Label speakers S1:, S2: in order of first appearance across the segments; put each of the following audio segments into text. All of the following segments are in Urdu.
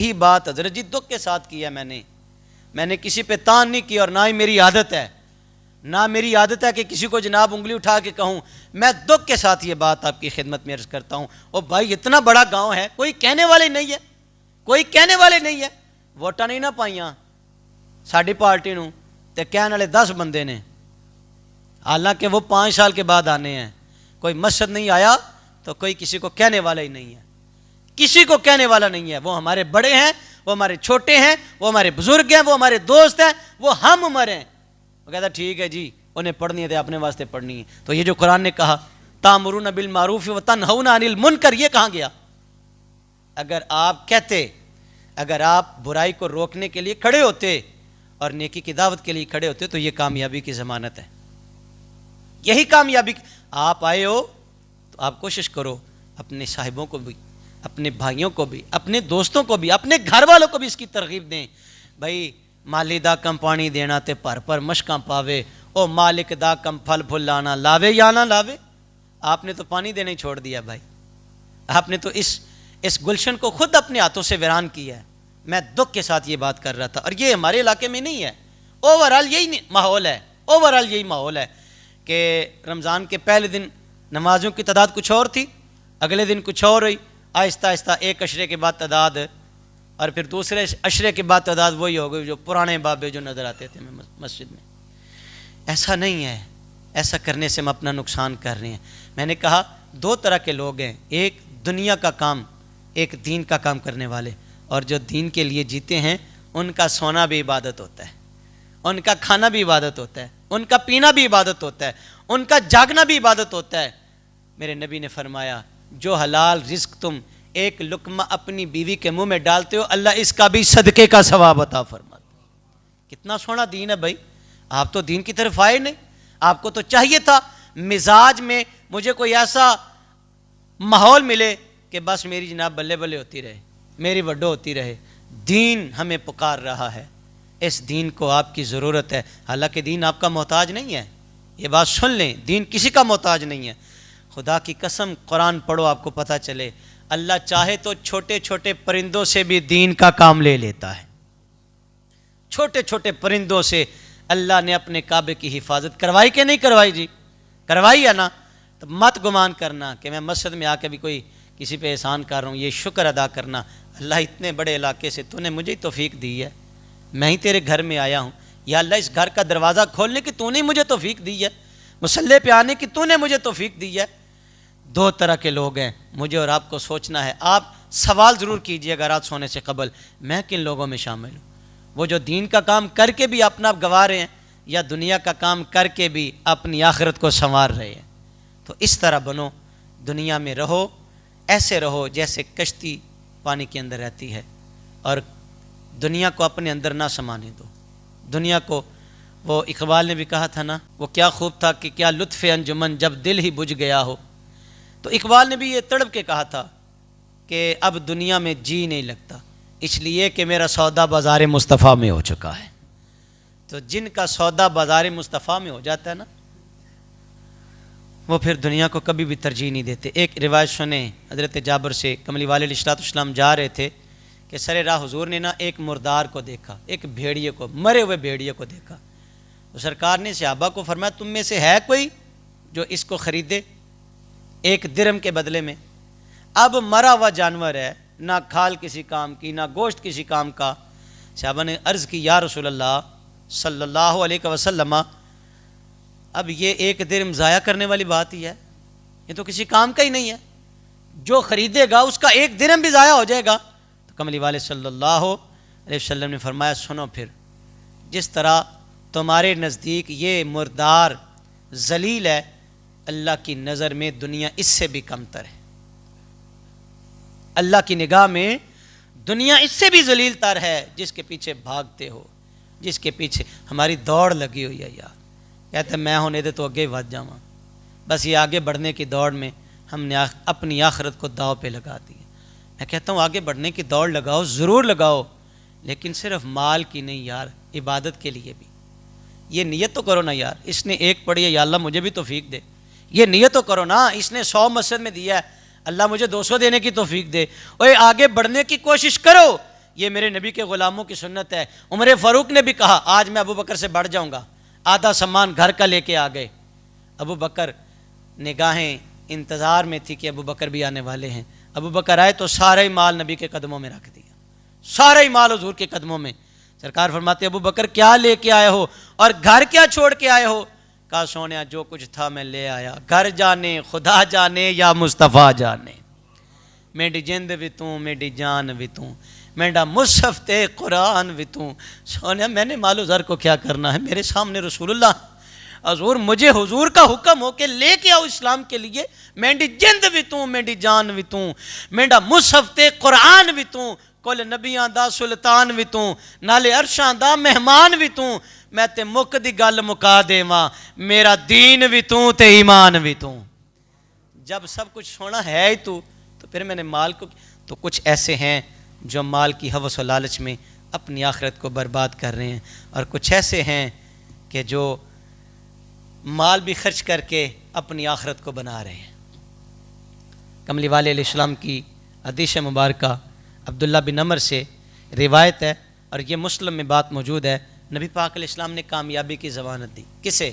S1: یہی بات حضرت جی دکھ کے ساتھ کیا میں نے کسی پہ تان نہیں کیا، اور نہ ہی میری عادت ہے کہ کسی کو جناب انگلی اٹھا کے کہوں. میں دکھ کے ساتھ یہ بات آپ کی خدمت میں عرض کرتا ہوں. او بھائی اتنا بڑا گاؤں ہے، کوئی کہنے والے نہیں ہے. ووٹاں نہیں نہ پائیاں ساڈی پارٹی نوں تے کہنے والے 10 بندے نے، حالانکہ وہ 5 سال کے بعد آنے ہیں. کوئی مسجد نہیں آیا تو کوئی کسی کو کہنے والا ہی نہیں ہے، کسی کو کہنے والا نہیں ہے. وہ ہمارے بڑے ہیں، وہ ہمارے چھوٹے ہیں، وہ ہمارے بزرگ ہیں، وہ ہمارے دوست ہیں، وہ ہم عمر ہیں. وہ کہتا ٹھیک ہے جی انہیں پڑھنی ہے تو اپنے واسطے پڑھنی ہے. تو یہ جو قرآن نے کہا تامرون بالمعروف وتنہون عن المنکر، یہ کہاں گیا؟ اگر آپ برائی کو روکنے کے لیے کھڑے ہوتے اور نیکی کی دعوت کے لیے کھڑے ہوتے تو یہ کامیابی کی ضمانت ہے. یہی کامیابی. آپ آئے ہو تو آپ کوشش کرو اپنے صاحبوں کو بھی، اپنے بھائیوں کو بھی، اپنے دوستوں کو بھی، اپنے گھر والوں کو بھی اس کی ترغیب دیں. بھائی مالی دا کم پانی دینا تے پر مشکاں پاوے، او مالک دا کم پھل پھل لانا، لاوے یا نہ لاوے. آپ نے تو پانی دینا ہی چھوڑ دیا بھائی. آپ نے تو اس گلشن کو خود اپنے ہاتھوں سے ویران کیا ہے. میں دکھ کے ساتھ یہ بات کر رہا تھا، اور یہ ہمارے علاقے میں نہیں ہے، اوورآل یہی ماحول ہے کہ رمضان کے پہلے دن نمازوں کی تعداد کچھ اور تھی، اگلے دن کچھ اور ہوئی، آہستہ آہستہ ایک عشرے کے بعد تعداد، اور پھر دوسرے عشرے کے بعد تعداد وہی ہو گئی جو پرانے بابے جو نظر آتے تھے مسجد میں. ایسا نہیں ہے، ایسا کرنے سے ہم اپنا نقصان کر رہے ہیں. میں نے کہا 2 طرح کے لوگ ہیں، ایک دنیا کا کام، ایک دین کا کام کرنے والے. اور جو دین کے لیے جیتے ہیں ان کا سونا بھی عبادت ہوتا ہے، ان کا کھانا بھی عبادت ہوتا ہے، ان کا پینا بھی عبادت ہوتا ہے، ان کا جاگنا بھی عبادت ہوتا ہے. میرے نبی نے فرمایا جو حلال رزق تم ایک لقمہ اپنی بیوی کے منہ میں ڈالتے ہو، اللہ اس کا بھی صدقے کا ثواب عطا فرماتا. کتنا سونا دین ہے بھائی. آپ تو دین کی طرف آئے نہیں. آپ کو تو چاہیے تھا مزاج میں مجھے کوئی ایسا ماحول ملے کہ بس میری جناب بلے بلے ہوتی رہے، میری وڈو ہوتی رہے. دین ہمیں پکار رہا ہے، اس دین کو آپ کی ضرورت ہے. حالانکہ دین آپ کا محتاج نہیں ہے، یہ بات سن لیں، دین کسی کا محتاج نہیں ہے. خدا کی قسم قرآن پڑھو آپ کو پتہ چلے اللہ چاہے تو چھوٹے چھوٹے پرندوں سے بھی دین کا کام لے لیتا ہے. چھوٹے چھوٹے پرندوں سے اللہ نے اپنے کعبے کی حفاظت کروائی کہ نہیں کروائی جی؟ کروائی ہے نا. تو مت گمان کرنا کہ میں مسجد میں آ کے بھی کوئی کسی پہ احسان کر رہا ہوں. یہ شکر ادا کرنا اللہ اتنے بڑے علاقے سے تو نے مجھے ہی توفیق دی ہے، میں ہی تیرے گھر میں آیا ہوں. یا اللہ اس گھر کا دروازہ کھولنے کی تو نے مجھے توفیق دی ہے، مصلی پہ آنے کی تو نے مجھے توفیق دی ہے. 2 طرح کے لوگ ہیں، مجھے اور آپ کو سوچنا ہے. آپ سوال ضرور کیجئے گا رات سونے سے قبل، میں کن لوگوں میں شامل ہوں؟ وہ جو دین کا کام کر کے بھی اپنا گنوا رہے ہیں، یا دنیا کا کام کر کے بھی اپنی آخرت کو سنوار رہے ہیں. تو اس طرح بنو، دنیا میں رہو، ایسے رہو جیسے کشتی پانی کے اندر رہتی ہے، اور دنیا کو اپنے اندر نہ سمانے دو. دنیا کو، وہ اقبال نے بھی کہا تھا نا، وہ کیا خوب تھا کہ کیا لطف انجمن جب دل ہی بجھ گیا ہو. تو اقبال نے بھی یہ تڑپ کے کہا تھا کہ اب دنیا میں جی نہیں لگتا، اس لیے کہ میرا سودا بازار مصطفیٰ میں ہو چکا ہے. تو جن کا سودا بازار مصطفیٰ میں ہو جاتا ہے نا، وہ پھر دنیا کو کبھی بھی ترجیح نہیں دیتے. ایک روایت سنیں حضرت جابر سے، کملی والے علیہ السلام جا رہے تھے کہ سر راہ حضور نے نا ایک مردار کو دیکھا، ایک بھیڑیے کو، مرے ہوئے بھیڑیے کو دیکھا. تو سرکار نے صحابہ کو فرمایا تم میں سے ہے کوئی جو اس کو خریدے 1 درہم کے بدلے میں؟ اب مرا ہوا جانور ہے، نہ کھال کسی کام کی، نہ گوشت کسی کام کا. صحابہ نے عرض کی یا رسول اللہ صلی اللہ علیہ وسلم، اب یہ 1 درہم ضائع کرنے والی بات ہی ہے، یہ تو کسی کام کا ہی نہیں ہے. جو خریدے گا اس کا 1 درہم بھی ضائع ہو جائے گا. تو کملی والے صلی اللہ علیہ وسلم نے فرمایا سنو پھر، جس طرح تمہارے نزدیک یہ مردار ذلیل ہے، اللہ کی نظر میں دنیا اس سے بھی کمتر ہے. اللہ کی نگاہ میں دنیا اس سے بھی ذلیل تر ہے. جس کے پیچھے بھاگتے ہو، جس کے پیچھے ہماری دوڑ لگی ہوئی ہے یار، کہتے ہیں میں ہونے دے تو اگے ود جاواں. بس یہ آگے بڑھنے کی دوڑ میں ہم نے اپنی آخرت کو داؤ پہ لگا دی. میں کہتا ہوں آگے بڑھنے کی دوڑ لگاؤ، ضرور لگاؤ، لیکن صرف مال کی نہیں یار، عبادت کے لیے بھی. یہ نیت تو کرو نا یار، اس نے 1 پڑھی ہے یا اللہ مجھے بھی توفیق دے. یہ نیت تو کرو نا، اس نے 100 مسجد میں دیا ہے، اللہ مجھے 200 دینے کی توفیق دے. اوے آگے بڑھنے کی کوشش کرو یہ میرے نبی کے غلاموں کی سنت ہے۔ عمر فاروق نے بھی کہا آج میں ابو بکر سے بڑھ جاؤں گا، آدھا سامان گھر کا لے کے آ گئے۔ ابو بکر نگاہیں انتظار میں تھی کہ ابو بکر بھی آنے والے ہیں۔ ابو بکر آئے تو سارا ہی مال نبی کے قدموں میں رکھ دیا، سارا ہی مال حضور کے قدموں میں۔ سرکار فرماتے ابو بکر کیا لے کے آئے ہو اور گھر کیا چھوڑ کے آئے ہو؟ کہا سونیا جو کچھ تھا میں لے آیا، گھر جانے خدا جانے یا مصطفیٰ جانے، میری جند بھی توں میری جان بھی توں، میرا مصحف تے قرآن بھی توں۔ سونیا میں نے مال و زر کو کیا کرنا ہے، میرے سامنے رسول اللہ حضور، مجھے حضور کا حکم ہو کہ لے کے آؤ اسلام کے لیے، میری جند بھی توں میری جان بھی توں، میرا مصحف تے قرآن بھی توں، کل نبیاں دا سلطان بھی توں، نالے عرشاں دا مہمان بھی توں، میں تے مک دی گل مکا دیواں، میرا دین بھی توں تے ایمان بھی توں۔ جب سب کچھ سونا ہے ہی تو پھر میں نے مال کو، تو کچھ ایسے ہیں جو مال کی ہوس و لالچ میں اپنی آخرت کو برباد کر رہے ہیں، اور کچھ ایسے ہیں کہ جو مال بھی خرچ کر کے اپنی آخرت کو بنا رہے ہیں۔ کملی والے علیہ السلام کی حدیث مبارکہ عبداللہ بن عمر سے روایت ہے، اور یہ مسلم میں بات موجود ہے، نبی پاک علیہ السلام نے کامیابی کی ضمانت دی۔ کسے؟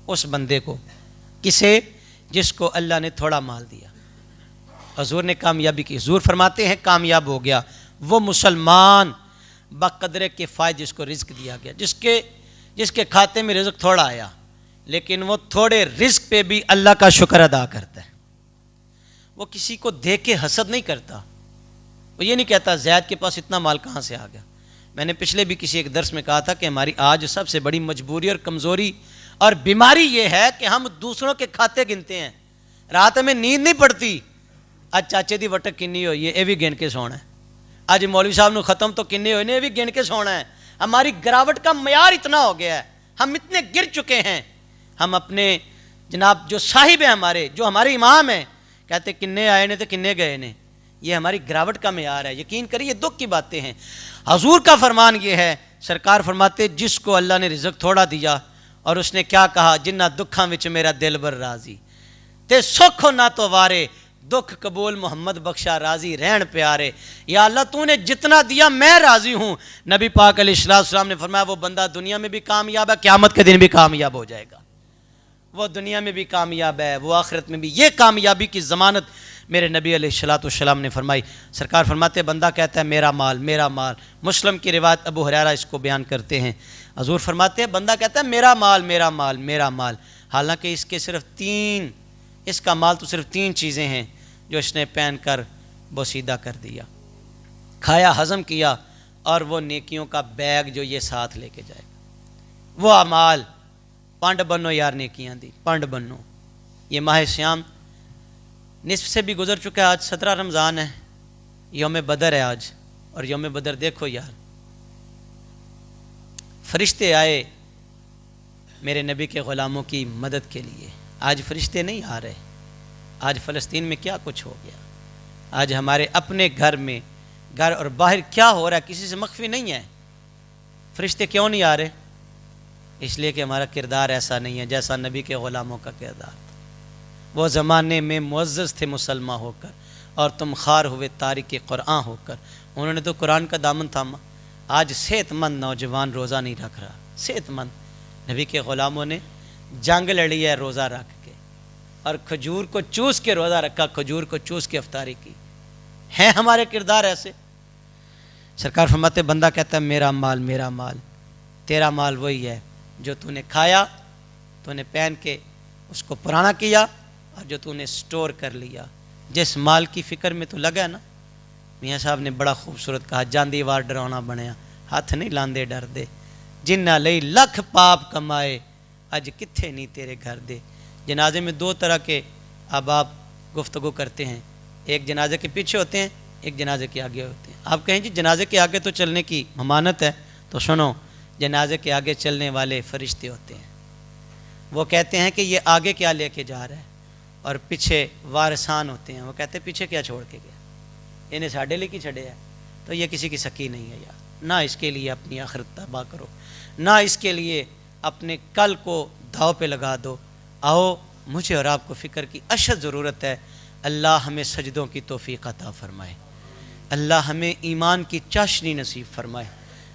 S1: اس بندے کو، کسے؟ جس کو اللہ نے تھوڑا مال دیا، حضور نے کامیابی کی۔ حضور فرماتے ہیں کامیاب ہو گیا وہ مسلمان بقدر کفایت جس کو رزق دیا گیا، جس کے کھاتے میں رزق تھوڑا آیا لیکن وہ تھوڑے رزق پہ بھی اللہ کا شکر ادا کرتا ہے۔ وہ کسی کو دیکھ کے حسد نہیں کرتا، وہ یہ نہیں کہتا زید کے پاس اتنا مال کہاں سے آ گیا۔ میں نے پچھلے بھی کسی ایک درس میں کہا تھا کہ ہماری آج سب سے بڑی مجبوری اور کمزوری اور بیماری یہ ہے کہ ہم دوسروں کے کھاتے گنتے ہیں۔ رات میں نیند نہیں پڑتی، آج چاچے دی وٹک کنی ہوئی ہے یہ بھی گن کے سونا ہے، آج مولوی صاحب نے ختم تو کنے ہوئے یہ بھی گن کے سونا ہے۔ ہماری گراوٹ کا معیار اتنا ہو گیا ہے، ہم اتنے گر چکے ہیں، ہم اپنے جناب جو صاحب ہیں ہمارے، جو ہمارے امام ہیں، کہتے کنے آئے نے تو کنے گئے نے، یہ ہماری گراوٹ کا معیار ہے۔ یقین کریے دکھ کی باتیں ہیں۔ حضور کا فرمان یہ ہے، سرکار فرماتے جس کو اللہ نے رزق تھوڑا دیا اور اس نے کیا کہا، جنہ دکھاں وچ میرا دل بر راضی تے سکھ نہ تو وارے، دکھ قبول محمد بخشا راضی رہن پیارے۔ یا اللہ تو نے جتنا دیا میں راضی ہوں۔ نبی پاک علیہ السلام نے فرمایا وہ بندہ دنیا میں بھی کامیاب ہے، قیامت کے دن بھی کامیاب ہو جائے گا۔ وہ دنیا میں بھی کامیاب ہے، وہ آخرت میں بھی۔ یہ کامیابی کی ضمانت میرے نبی علیہ السلام نے فرمائی۔ سرکار فرماتے بندہ کہتا ہے میرا مال میرا مال، مسلم کی روایت ابو ہریرہ اس کو بیان کرتے ہیں۔ حضور فرماتے ہیں بندہ کہتا ہے میرا مال میرا مال میرا مال، حالانکہ اس کا مال تو صرف تین چیزیں ہیں جو اس نے پہن کر بوسیدہ کر دیا، کھایا ہضم کیا، اور وہ نیکیوں کا بیگ جو یہ ساتھ لے کے جائے گا۔ وہ اعمال پانڈ بنو یار، نیکیاں دی پانڈ بنو۔ یہ ماہ سیام نصف سے بھی گزر چکا ہے، آج 17 رمضان ہے، یوم بدر ہے آج، اور یوم بدر دیکھو یار، فرشتے آئے میرے نبی کے غلاموں کی مدد کے لیے۔ آج فرشتے نہیں آ رہے، آج فلسطین میں کیا کچھ ہو گیا، آج ہمارے اپنے گھر میں، گھر اور باہر کیا ہو رہا ہے کسی سے مخفی نہیں ہے۔ فرشتے کیوں نہیں آ رہے؟ اس لیے کہ ہمارا کردار ایسا نہیں ہے جیسا نبی کے غلاموں کا کردار تھا۔ وہ زمانے میں معزز تھے مسلمان ہو کر، اور تم خار ہوئے تارک قرآن ہو کر۔ انہوں نے تو قرآن کا دامن تھاما۔ آج صحت مند نوجوان روزہ نہیں رکھ رہا، صحت مند۔ نبی کے غلاموں نے جنگ لڑی ہے روزہ رکھ کے، اور کھجور کو چوس کے روزہ رکھا، کھجور کو چوس کے افطاری کی۔ ہیں ہمارے کردار ایسے؟ سرکار فرماتے بندہ کہتا ہے میرا مال میرا مال، تیرا مال وہی ہے جو تو نے کھایا، تو نے پہن کے اس کو پرانا کیا، اور جو تو نے سٹور کر لیا۔ جس مال کی فکر میں تو لگا نا، میاں صاحب نے بڑا خوبصورت کہا، جاندی وار ڈراؤنا بنیا، ہاتھ نہیں لاندے ڈر دے، جنہ لئی لکھ پاپ کمائے، اج کتھے نہیں تیرے گھر دے۔ جنازے میں دو طرح کے احباب گفتگو کرتے ہیں، ایک جنازے کے پیچھے ہوتے ہیں، ایک جنازے کے آگے ہوتے ہیں۔ آپ کہیں جی جنازے کے آگے تو چلنے کی ممانت ہے، تو سنو، جنازے کے آگے چلنے والے فرشتے ہوتے ہیں، وہ کہتے ہیں کہ یہ آگے کیا لے کے جا رہا ہے، اور پیچھے وارثان ہوتے ہیں، وہ کہتے ہیں پیچھے کیا چھوڑ کے گیا، انہیں ساڑھے لے کی چھڑے ہے، تو یہ کسی کی سکی نہیں ہے یار۔ نہ اس کے لیے اپنی آخرت تباہ کرو، نہ اس کے لیے اپنے کل کو داؤ پہ لگا دو۔ آؤ مجھے اور آپ کو فکر کی اشد ضرورت ہے، اللہ ہمیں سجدوں کی توفیق عطا فرمائے۔ اللہ ہمیں ایمان کی چاشنی نصیب فرمائے،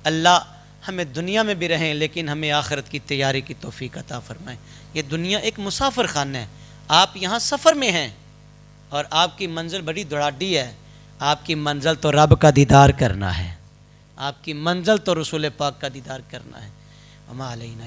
S1: اللہ ہمیں دنیا میں بھی رہیں لیکن ہمیں آخرت کی تیاری کی توفیق عطا فرمائے۔ یہ دنیا ایک مسافر خانہ ہے، آپ یہاں سفر میں ہیں اور آپ کی منزل بڑی دراڈی ہے، آپ کی منزل تو رب کا دیدار کرنا ہے، آپ کی منزل تو رسول پاک کا دیدار کرنا ہے۔ وما علینا